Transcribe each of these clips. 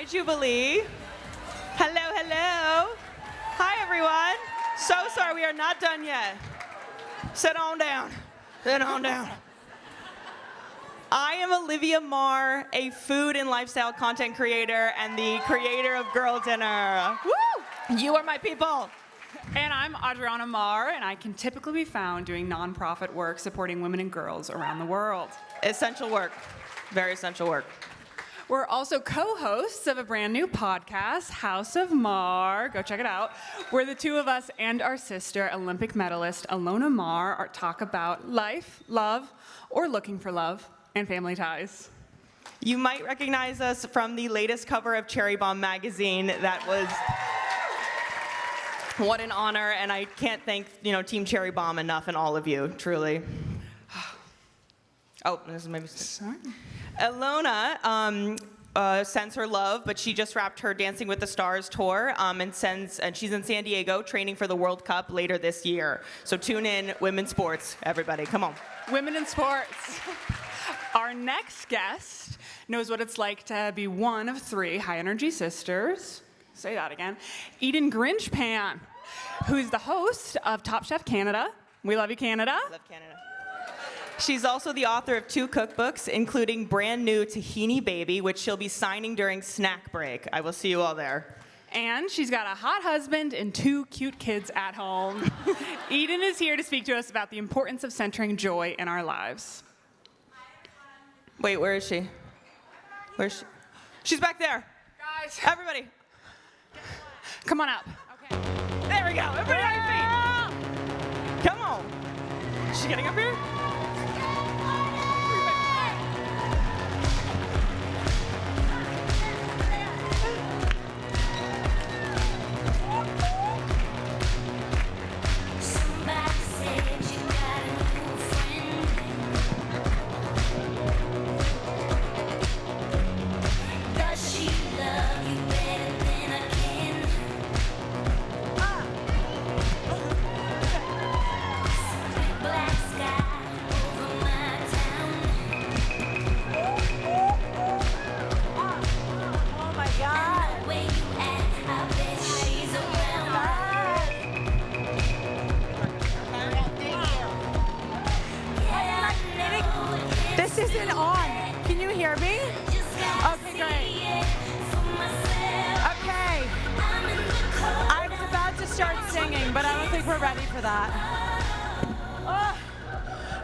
Hi, Jubilee. Hello, hello. Hi, everyone. So sorry, we are not done yet. Sit on down. Sit on down. I am Olivia Marr, a food and lifestyle content creator and the creator of Girl Dinner. Woo! You are my people. And I'm Adriana Marr, and I can typically be found doing nonprofit work supporting women and girls around the world. Essential work. Very essential work. We're also co-hosts of a brand new podcast, House of Marr. Go check it out. Where the two of us and our sister, Olympic medalist Ilona Marr, talk about life, love, or looking for love, and family ties. You might recognize us from the latest cover of Cherry Bomb magazine. That was what an honor, and I can't thank Team Cherry Bomb enough and all of you, truly. Oh, this is maybe. Sorry. Ilona sends her love, but she just wrapped her Dancing with the Stars tour, and she's in San Diego training for the World Cup later this year. So tune in, women's sports, everybody, come on. Women in sports. Our next guest knows what it's like to be one of three high-energy sisters. Say that again. Eden Grinchpan, who's the host of Top Chef Canada. We love you, Canada. Love Canada. She's also the author of 2 cookbooks, including brand new Tahini Baby, which she'll be signing during snack break. I will see you all there. And she's got a hot husband and 2 cute kids at home. Eden is here to speak to us about the importance of centering joy in our lives. Wait, where is she? Where's she? She's back there. Guys, Everybody. come on up. Okay. There we go. Everybody on your feet. Come on. Is she getting up here?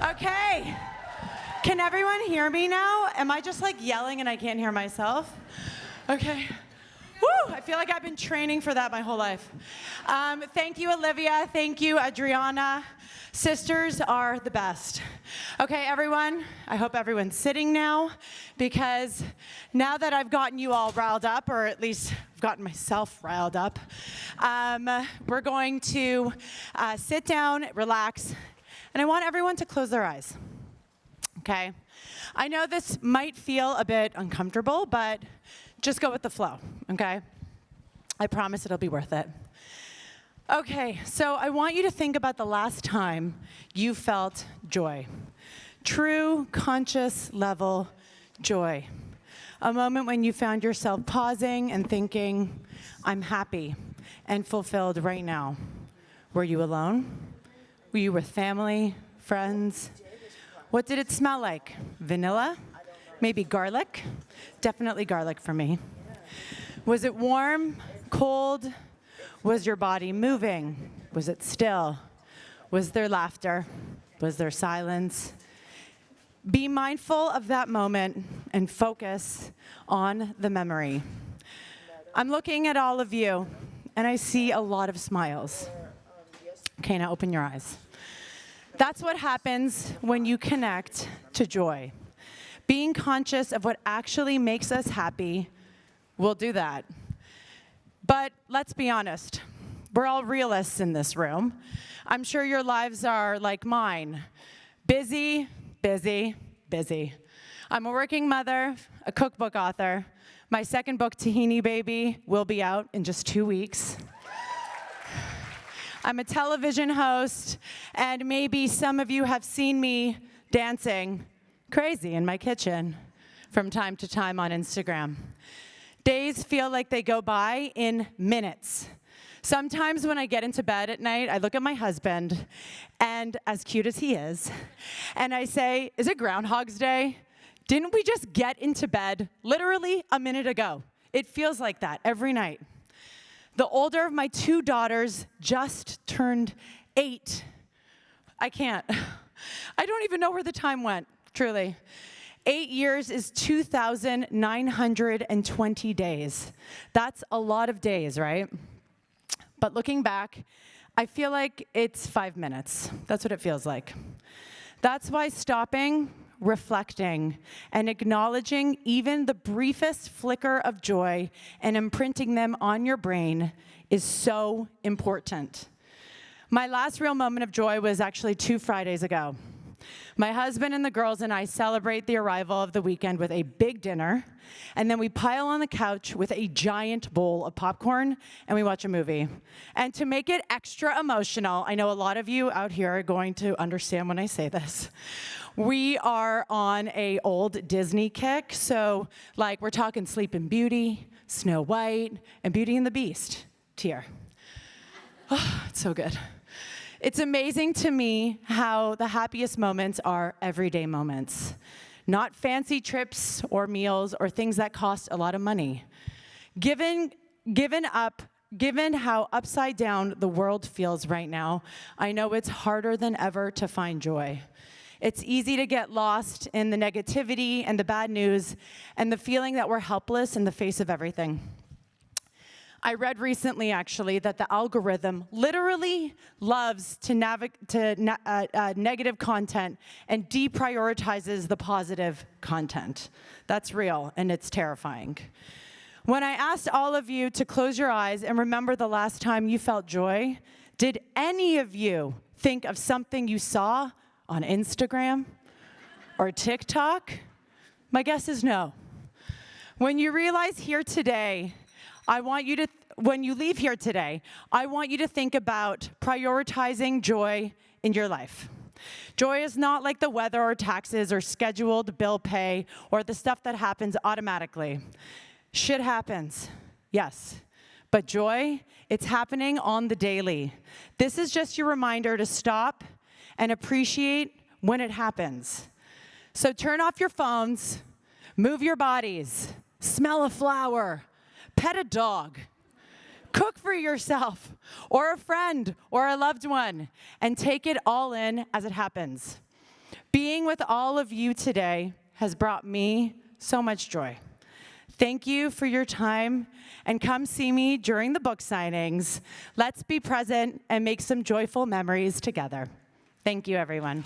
Okay. Can everyone hear me now? Am I just like yelling and I can't hear myself? Okay. Woo! I feel like I've been training for that my whole life. Thank you, Olivia. Thank you, Adriana. Sisters are the best. Okay, everyone, I hope everyone's sitting now, because now that I've gotten you all riled up, or at least I've gotten myself riled up, we're going to sit down, relax, and I want everyone to close their eyes. Okay? I know this might feel a bit uncomfortable, but just go with the flow, okay? I promise it'll be worth it. Okay, so I want you to think about the last time you felt joy. True, conscious level joy. A moment when you found yourself pausing and thinking, I'm happy and fulfilled right now. Were you alone? Were you with family, friends? What did it smell like? Vanilla? Maybe garlic? Definitely garlic for me. Was it warm, cold? Was your body moving? Was it still? Was there laughter? Was there silence? Be mindful of that moment and focus on the memory. I'm looking at all of you, and I see a lot of smiles. Okay, now open your eyes. That's what happens when you connect to joy. Being conscious of what actually makes us happy will do that. But let's be honest, we're all realists in this room. I'm sure your lives are like mine. Busy, busy, busy. I'm a working mother, a cookbook author. My second book, Tahini Baby, will be out in just 2 weeks. I'm a television host, and maybe some of you have seen me dancing crazy in my kitchen from time to time on Instagram. Days feel like they go by in minutes. Sometimes when I get into bed at night, I look at my husband, and as cute as he is, and I say, is it Groundhog's Day? Didn't we just get into bed literally a minute ago? It feels like that every night. The older of my 2 daughters just turned 8. I can't. I don't even know where the time went, truly. 8 years is 2,920 days. That's a lot of days, right? But looking back, I feel like it's 5 minutes. That's what it feels like. That's why stopping, reflecting, and acknowledging even the briefest flicker of joy and imprinting them on your brain is so important. My last real moment of joy was actually 2 Fridays ago. My husband and the girls and I celebrate the arrival of the weekend with a big dinner, and then we pile on the couch with a giant bowl of popcorn, and we watch a movie. And to make it extra emotional, I know a lot of you out here are going to understand when I say this. We are on a old Disney kick, so like we're talking Sleeping Beauty, Snow White, and Beauty and the Beast. Tear. Oh, it's so good. It's amazing to me how the happiest moments are everyday moments, not fancy trips or meals or things that cost a lot of money. Given how upside down the world feels right now, I know it's harder than ever to find joy. It's easy to get lost in the negativity and the bad news and the feeling that we're helpless in the face of everything. I read recently, actually, that the algorithm literally loves to negative content and deprioritizes the positive content. That's real, and it's terrifying. When I asked all of you to close your eyes and remember the last time you felt joy, did any of you think of something you saw on Instagram or TikTok? My guess is no. When you realize here today, when you leave here today, I want you to think about prioritizing joy in your life. Joy is not like the weather or taxes or scheduled bill pay or the stuff that happens automatically. Shit happens, yes. But joy, it's happening on the daily. This is just your reminder to stop and appreciate when it happens. So turn off your phones, move your bodies, smell a flower, pet a dog, cook for yourself or a friend or a loved one, and take it all in as it happens. Being with all of you today has brought me so much joy. Thank you for your time, and come see me during the book signings. Let's be present and make some joyful memories together. Thank you, everyone.